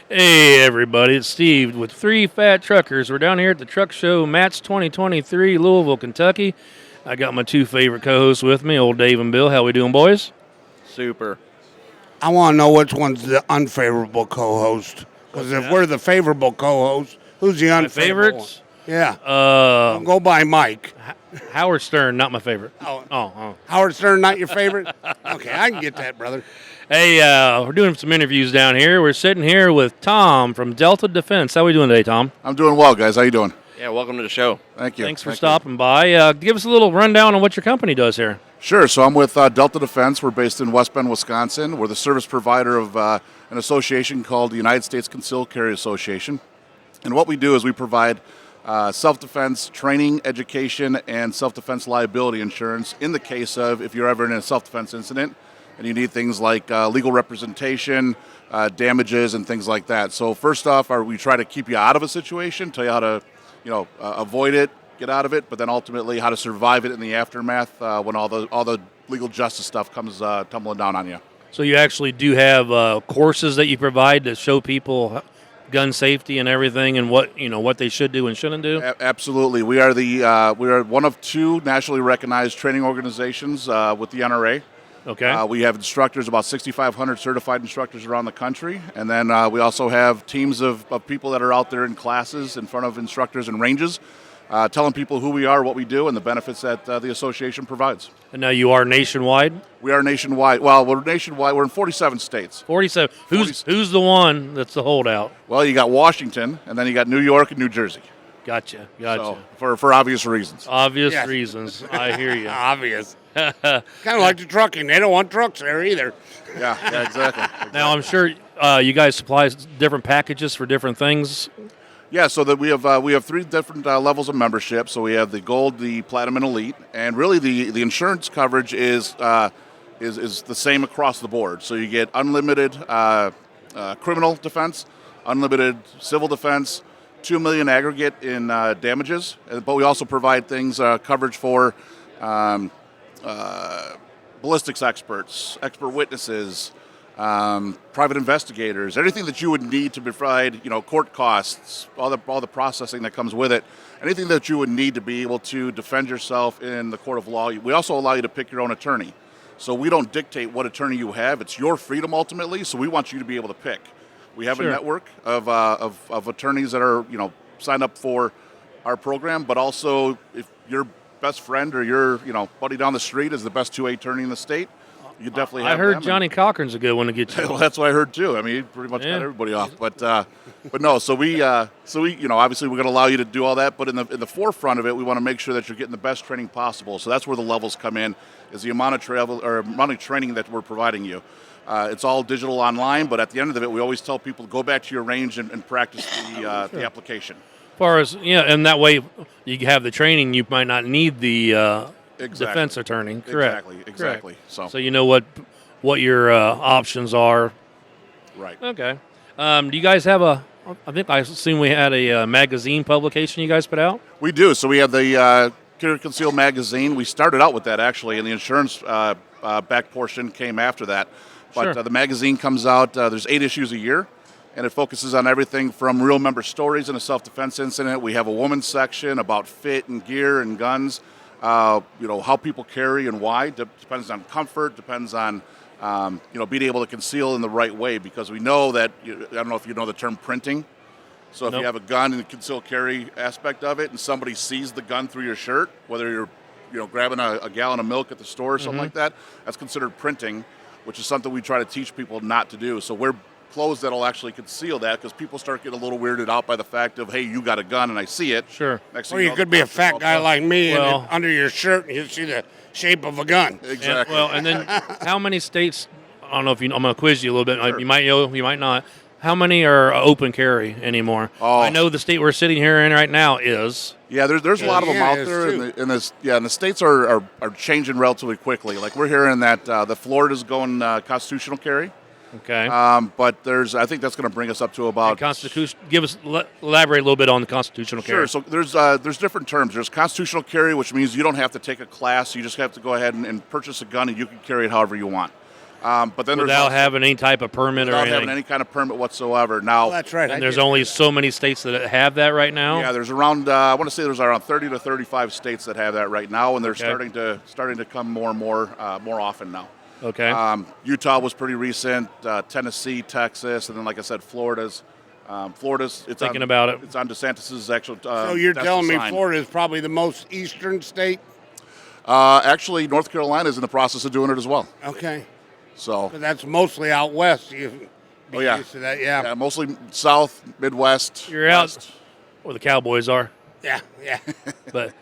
Hey everybody, it's Steve with Three Fat Truckers. We're down here at the Truck Show, Match 2023, Louisville, Kentucky. I got my two favorite co-hosts with me, old Dave and Bill. How we doing, boys? Super. I want to know which one's the unfavorable co-host. Because if we're the favorable co-host, who's the My unfavorable favorites? one? Yeah. Don't go by Mike. Howard Stern, not my favorite. Oh. Howard Stern, not your favorite? Okay, I can get that, brother. Hey, we're doing some interviews down here. We're sitting here with Tom from Delta Defense. How we doing today, Tom? I'm doing well, guys. How you doing? Yeah, welcome to the show. Thank you. Thanks for Thank you. stopping by. Give us a little rundown on what your company does here. Sure. So I'm with Delta Defense. We're based in West Bend, Wisconsin. We're the service provider of an association called the United States Conceal Carry Association. And what we do is we provide self-defense training, education, and self-defense liability insurance in the case of if you're ever in a self-defense incident and you need things like legal representation, damages, and things like that. So first off, we try to keep you out of a situation, tell you how to avoid it, get out of it, but then ultimately how to survive it in the aftermath when all the legal justice stuff comes tumbling down on you. So you actually do have courses that you provide to show people gun safety and everything, and what they should do and shouldn't do. Absolutely, we are one of two nationally recognized training organizations with the NRA. Okay. We have instructors, about 6,500 certified instructors around the country, and then we also have teams of people that are out there in classes in front of instructors and ranges, telling people who we are, what we do, and the benefits that the association provides. And now you are nationwide? We are nationwide. Well, we're nationwide. We're in 47 states. 47. Who's the one that's the holdout? Well, you got Washington, and then you got New York and New Jersey. Gotcha. So, for obvious reasons. Obvious Yes. reasons. I hear you. Obvious. Kind of like the trucking. They don't want trucks there either. Yeah, exactly. Now, I'm sure you guys supply different packages for different things. Yeah, so that we have three different levels of membership. So we have the gold, the platinum, and elite, and really the insurance coverage is the same across the board. So you get unlimited criminal defense, unlimited civil defense, $2 million aggregate in damages, but we also provide things coverage for ballistics experts, expert witnesses, private investigators, everything that you would need to provide, court costs, all the processing that comes with it, anything that you would need to be able to defend yourself in the court of law. We also allow you to pick your own attorney. So we don't dictate what attorney you have. It's your freedom ultimately, so we want you to be able to pick. We have Sure. a network of attorneys that are, signed up for our program, but also if your best friend or your, buddy down the street is the best 2A attorney in the state, you definitely have I heard them. Johnny Cochran's a good one to get you. Well, that's what I heard too. I mean, he pretty much got everybody off. But no. So we obviously we're going to allow you to do all that. But in the forefront of it, we want to make sure that you're getting the best training possible. So that's where the levels come in, is the amount of travel or amount of training that we're providing you. It's all digital online, but at the end of it, we always tell people to go back to your range and practice the application. As far as and that way you have the training, you might not need the defense attorney. Correct. Exactly. Correct. So you know what your options are. Right. Okay. Do you guys have I assume we had a magazine publication you guys put out? We do. So we have the Carry Conceal magazine. We started out with that actually, and the insurance back portion came after that. But Sure. the magazine comes out. There's 8 issues a year, and it focuses on everything from real member stories in a self-defense incident. We have a woman's section about fit and gear and guns. How people carry and why. Depends on comfort. Depends on being able to conceal in the right way, because we know that I don't know if you know the term printing. So if Nope. you have a gun and the conceal carry aspect of it, and somebody sees the gun through your shirt, whether you're grabbing a gallon of milk at the store or something like that, that's considered printing, which is something we try to teach people not to do. So we're clothes that'll actually conceal that, because people start getting a little weirded out by the fact of, hey, you got a gun and I see it. Sure. Next Or thing you know, could the be a cops are fat all guy done. like me, Well- and under your shirt, you see the shape of a gun. Exactly. And then how many states? I don't know if I'm going to quiz you a little bit. Sure. You might know, you might not. How many are open carry anymore? Oh. I know the state we're sitting here in right now is. Yeah, there's a lot of them Yeah, out it is there, too. and the states are changing relatively quickly. Like we're hearing that the Florida's going constitutional carry, Okay. but I think that's going to bring us up to about Constitution. Elaborate a little bit on the constitutional carry. Sure. So there's different terms. There's constitutional carry, which means you don't have to take a class. You just have to go ahead and purchase a gun, and you can carry it however you want. But then Without there's having any type of permit or without anything. having any kind of permit whatsoever. Now, That's right. And there's only so many states that have that right now. yeah, there's around I want to say there's around 30 to 35 states that have that right now, and they're Okay. starting to come more and more often now. Okay. Utah was pretty recent. Tennessee, Texas, and then like I said, Florida's. It's Thinking on, about it. It's on DeSantis's actual. So you're that's telling the me sign. Florida is probably the most eastern state? Actually, North Carolina is in the process of doing it as well. Okay. So, But that's mostly out west. You be oh yeah, used to that. Yeah. mostly South, Midwest. You're West. out where the Cowboys are, Yeah. Yeah. but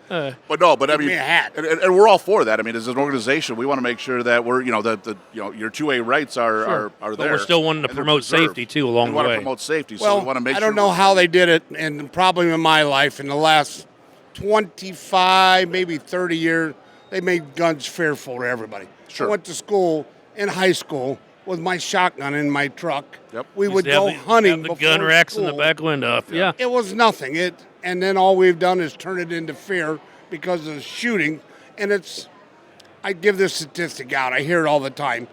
But no, but I Give mean, me a hat. and we're all for that. I mean, as an organization, we want to make sure that we're, your 2A rights are but there. we're still wanting to and they're promote preserved. safety too along We the want to way. promote safety, so Well, we want to make I sure. don't know how they did it, and probably in my life, in the last 25, maybe 30 years, they made guns fearful to everybody. Sure. I went to school in high school with my shotgun in my truck. Yep. We Used would to have go the- hunting have the before gun racks in the school. back window. Yeah. It was nothing. And then all we've done is turn it into fear because of the shooting. And I give this statistic out. I hear it all the time.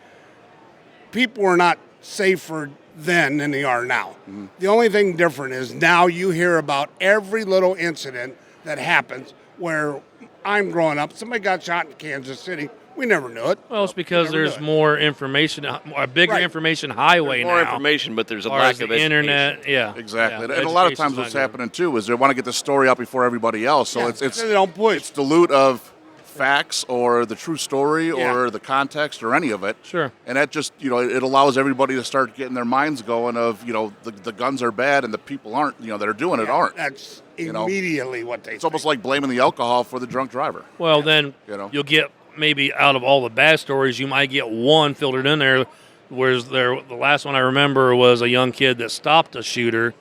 People were not safer then than they are now. Mm-hmm. The only thing different is now you hear about every little incident that happens where I'm growing up. Somebody got shot in Kansas City. We never knew it. Well, it's because Never there's knew it. more information, a bigger Right. information highway More now. information, but there's a Or lack is of the education. internet. Yeah, Exactly, Yeah, and a lot of education's times not what's good. happening too is they want to get the story out before everybody else. So Yeah, it's they don't push. it's dilute of facts or the true story Yeah. or the context or any of it. Sure. And that just it allows everybody to start getting their minds going of the guns are bad and the people aren't that are doing it aren't. That's know? immediately what they It's almost like blaming the alcohol for the drunk driver. Well, then You'll get maybe out of all the bad stories, you might get one filtered in there. Whereas the last one I remember was a young kid that stopped a shooter.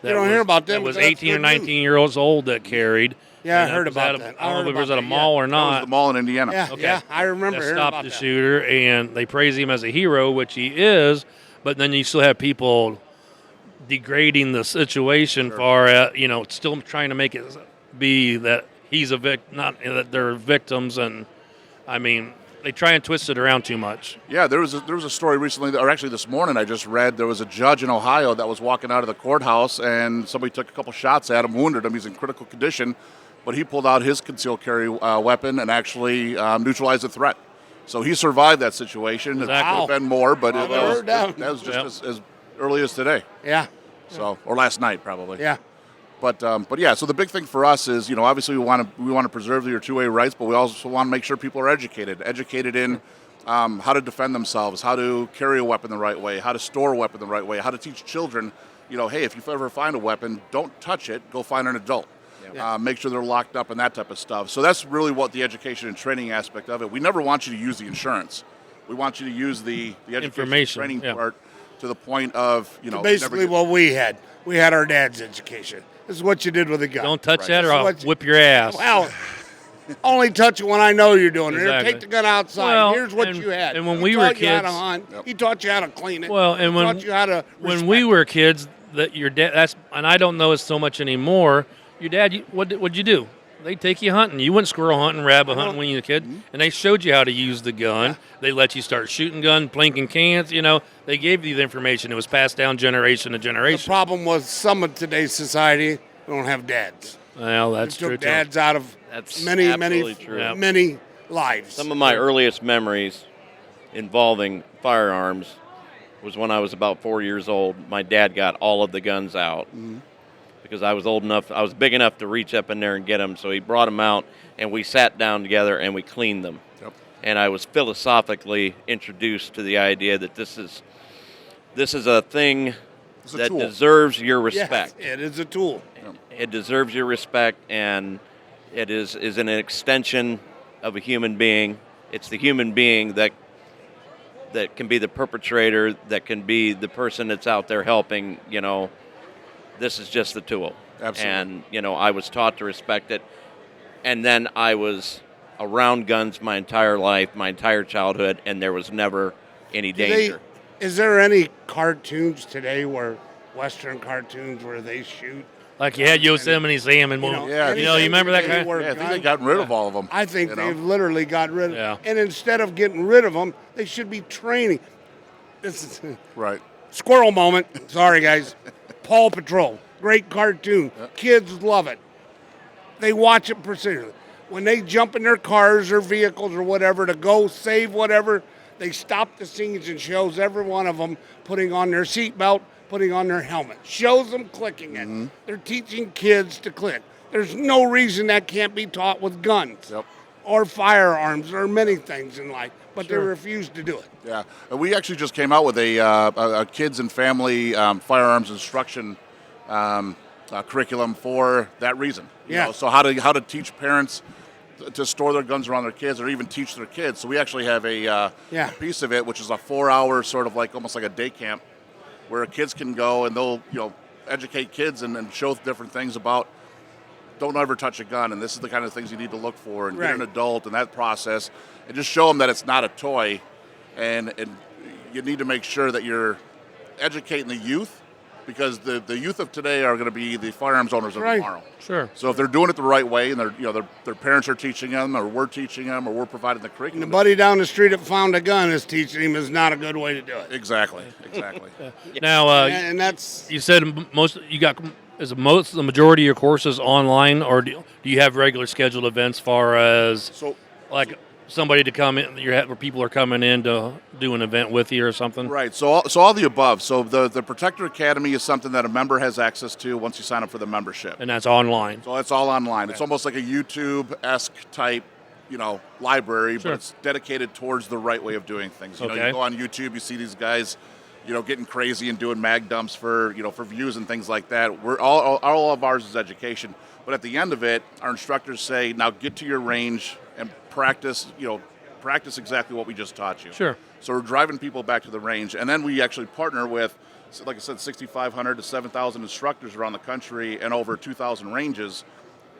That You don't hear about them, That was but that's 18 or good 19 years old that carried. Yeah, And I heard was about at a- that. I don't know if it was heard at a about that, mall or That was not. the mall in Indiana. Yeah, Okay. yeah, I remember that hearing stopped about the that. shooter, and they praise him as a hero, which he is. But then you still have people degrading the situation, far as still trying to make it be that he's a not that they're victims, and I mean they try and twist it around too much. Yeah, there was a story recently, or actually this morning I just read, there was a judge in Ohio that was walking out of the courthouse and somebody took a couple shots at him, wounded him. He's in critical condition, but he pulled out his concealed carry weapon and actually neutralized the threat. So he survived that situation. It could Exactly. have been more, but Wow. that was Yep. just as early as today. Yeah, So, or last night probably. yeah. But yeah, so the big thing for us is, obviously we want to preserve your 2A rights, but we also want to make sure people are educated in how to defend themselves, how to carry a weapon the right way, how to store a weapon the right way, how to teach children, hey, if you ever find a weapon, don't touch it, go find an adult. Make sure they're locked up and that type of stuff. So that's really what the education and training aspect of it. We never want you to use the insurance. We want you to use the education Information, training yeah. part to the point of, Basically, what we had our dad's education. This is what you did with a gun. Don't touch Right. that, or So I'll what's- whip your ass. Well, only touch it when I know you're doing it. Here, Exactly. take the gun outside. Well, Here's what and- you had. and when He we were taught you how to kids- hunt. He taught you how to clean it. Well, and he when taught you how to when we respect. were kids, that your dad and I don't know it so much anymore. Your dad, what'd you do? They take you hunting. You went squirrel hunting, rabbit hunting when you were a kid, and they showed you how to use the gun. Yeah. They let you start shooting gun, plinking cans. They gave you the information. It was passed down generation to The generation. problem was some of today's society don't have dads. Well, that's It took true too. dads out of That's many absolutely true. Yeah. many lives. Some of my earliest memories involving firearms was when I was about 4 years old. My dad got all of the guns out because I was big enough to reach up in there and get them. So he brought them out, and we sat down together and we cleaned them. Yep. And I was philosophically introduced to the idea that this is a thing It's a that tool. deserves your Yes, respect. it is a tool. It deserves your respect, and it is an extension of a human being. It's the human being that can be the perpetrator, that can be the person that's out there helping. This is just the tool. Absolutely. And I was taught to respect it, and then I was around guns my entire life, my entire childhood, and there was never any danger. Is there any cartoons today Western cartoons where they shoot Like you had Yosemite Sam and Yeah, you remember that kind? Were Yeah, I think they've gun- gotten rid of all of them. I think you know? they've literally got rid of Yeah. And instead of getting rid of them, they should be training. This is Right. squirrel moment. Sorry, guys. Paw Patrol. Great cartoon. Kids love it. They watch it precisely. When they jump in their cars or vehicles or whatever to go save whatever, they stop the scenes and shows every one of them putting on their seatbelt, putting on their helmet. Shows them clicking it. Mm-hmm. They're teaching kids to click. There's no reason that can't be taught with guns Yep. or firearms or many things in life, but they refuse to do it. Yeah, and we actually just came out with a kids and family firearms instruction curriculum for that reason. You Yeah. know, so how to teach parents to store their guns around their kids, or even teach their kids. So we actually have a piece of it, which is a 4-hour sort of like almost like a day camp, where kids can go and they'll educate kids and show different things about. Don't ever touch a gun, and this is the kind of things you need to look for, and get an adult in that process, and just show them that it's not a toy, and you need to make sure that you're educating the youth, because the youth of today are going to be the firearms owners of tomorrow. Sure. So if they're doing it the right way, and their parents are teaching them, or we're teaching them, or we're providing the And the curriculum. buddy down the street that found a gun is teaching him is not a good way to do it. Exactly. Now, And that's you said the majority of your courses online, or do you have regular scheduled events, far as So like somebody to come in, where people are coming in to do an event with you or something? right. So all the above. So the Protector Academy is something that a member has access to once you sign up for the membership. And that's online. So it's all online. It's almost like a YouTube-esque type, library, Sure. but it's dedicated towards the right way of doing things. You Okay. you go on YouTube, you see these guys, getting crazy and doing mag dumps for views and things like that. We're all of ours is education. But at the end of it, our instructors say, now get to your range and practice exactly what we just taught you. Sure. So we're driving people back to the range, and then we actually partner with, like I said, 6,500 to 7,000 instructors around the country and over 2,000 ranges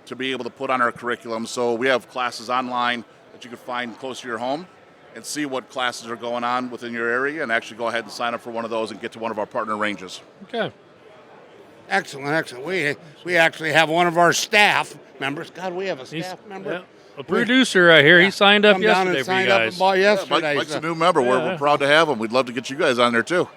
to be able to put on our curriculum. So we have classes online that you can find close to your home and see what classes are going on within your area, and actually go ahead and sign up for one of those and get to one of our partner ranges. Okay. excellent. We actually have one of our staff members. God, we have a staff member. Yeah. A producer right here. He signed up Come down and yesterday for you signed up guys. and bought yesterday. Mike's so- a new member. We're proud to have him. We'd love to get you guys on there too.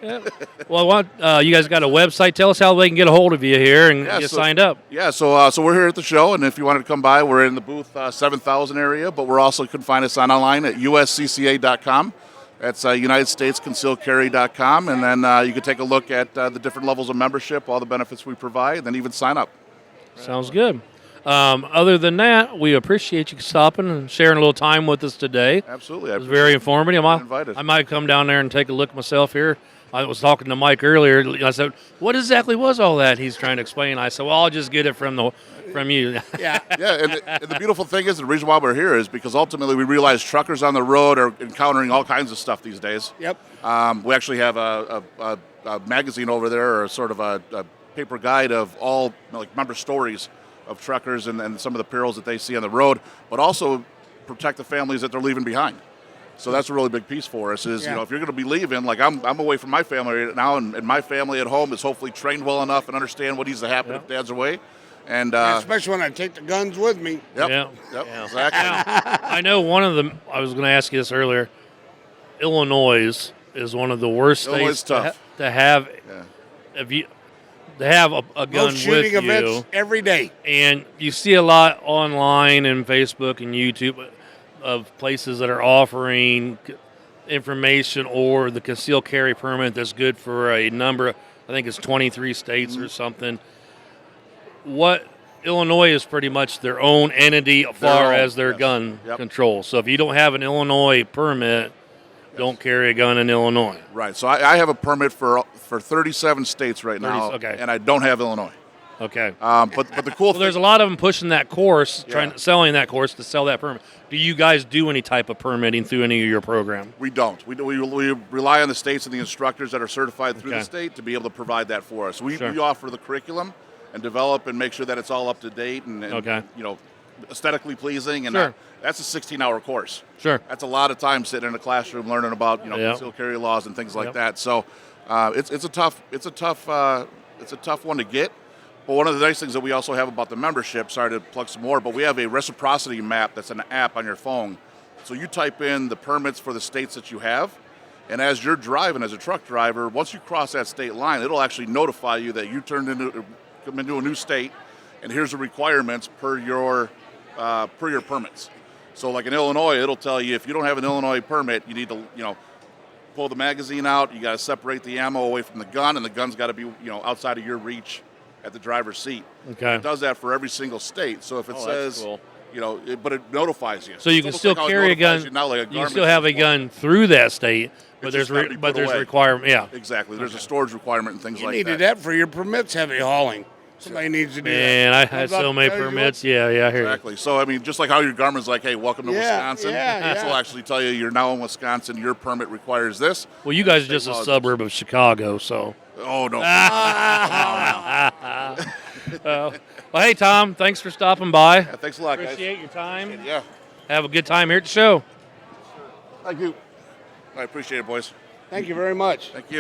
Well, you guys got a website. Tell us how they can get a hold of you here and get signed up. Yeah, so we're here at the show, and if you wanted to come by, we're in the booth 7,000 area, but we're also, you can find us online at uscca.com. That's UnitedStatesConcealCarry.com, and then you can take a look at the different levels of membership, all the benefits we provide, and then even sign up. Sounds good. Other than that, we appreciate you stopping and sharing a little time with us today. Absolutely. It was very informative. invited. I might come down there and take a look myself here. I was talking to Mike earlier. I said, "What exactly was all that?" He's trying to explain. I said, "Well, I'll just get it from you." Yeah. Yeah, and the beautiful thing is, the reason why we're here is because ultimately we realize truckers on the road are encountering all kinds of stuff these days. Yep. We actually have a magazine over there, or sort of a paper guide of all member stories of truckers and some of the perils that they see on the road, but also protect the families that they're leaving behind. So that's a really big piece for us is, if you're going to be leaving, like I'm away from my family right now, and my family at home is hopefully trained well enough and understand what needs to happen if Dad's away. And Especially when I take the guns with me. Yep, Yeah. exactly. I know one of them. I was going to ask you this earlier. Illinois is one of the worst Illinois states is tough. to have. To have a gun Those shooting with events you, every day. and you see a lot online and Facebook and YouTube of places that are offering information or the concealed carry permit that's good for a number. I think it's 23 states or something. What Illinois is pretty much their own entity as far as their gun control. So if you don't have an Illinois permit, don't carry a gun in Illinois. Right. So I have a permit for 37 states right now, okay. and I don't have Illinois. Okay. But the cool Well, thing, there's a lot of them pushing that course, Yeah. selling that course to sell that permit. Do you guys do any type of permitting through any of your program? we don't. We rely on the states and the instructors that are certified through the Okay. state to be able to provide that for us. We Sure. offer the curriculum and develop and make sure that it's all up to date and Okay. aesthetically pleasing. And Sure. that's a 16-hour course. Sure. That's a lot of time sitting in a classroom learning about Yep. concealed carry laws and things like Yep. that. So it's a tough one to get. But one of the nice things that we also have about the membership, sorry to plug some more, but we have a reciprocity map that's an app on your phone. So you type in the permits for the states that you have, and as you're driving as a truck driver, once you cross that state line, it'll actually notify you that you come into a new state, and here's the requirements per your permits. So like in Illinois, it'll tell you if you don't have an Illinois permit, you need to pull the magazine out. You got to separate the ammo away from the gun, and the gun's got to be outside of your reach at the driver's seat. Okay. It does that for every single state. So if it says, cool. but it notifies you. So you can still carry a gun. You can still have a gun through that state, but there's requirement. Yeah. Exactly. There's a storage requirement and things You like needed that. that for your permits heavy hauling. Somebody needs to do that. Man, I had so many permits. Yeah, I hear you. Exactly. So, I mean, just like how your Garmin's like, hey, welcome to Wisconsin. Yeah. This will actually tell you you're now in Wisconsin. Your permit requires this. Well, you guys are just a suburb of Chicago, so. Oh, no. Well, hey, Tom, thanks for stopping by. Yeah, thanks a lot, guys. Appreciate your time. Yeah. Have a good time here at the show. Thank you. I appreciate it, boys. Thank you very much. Thank you.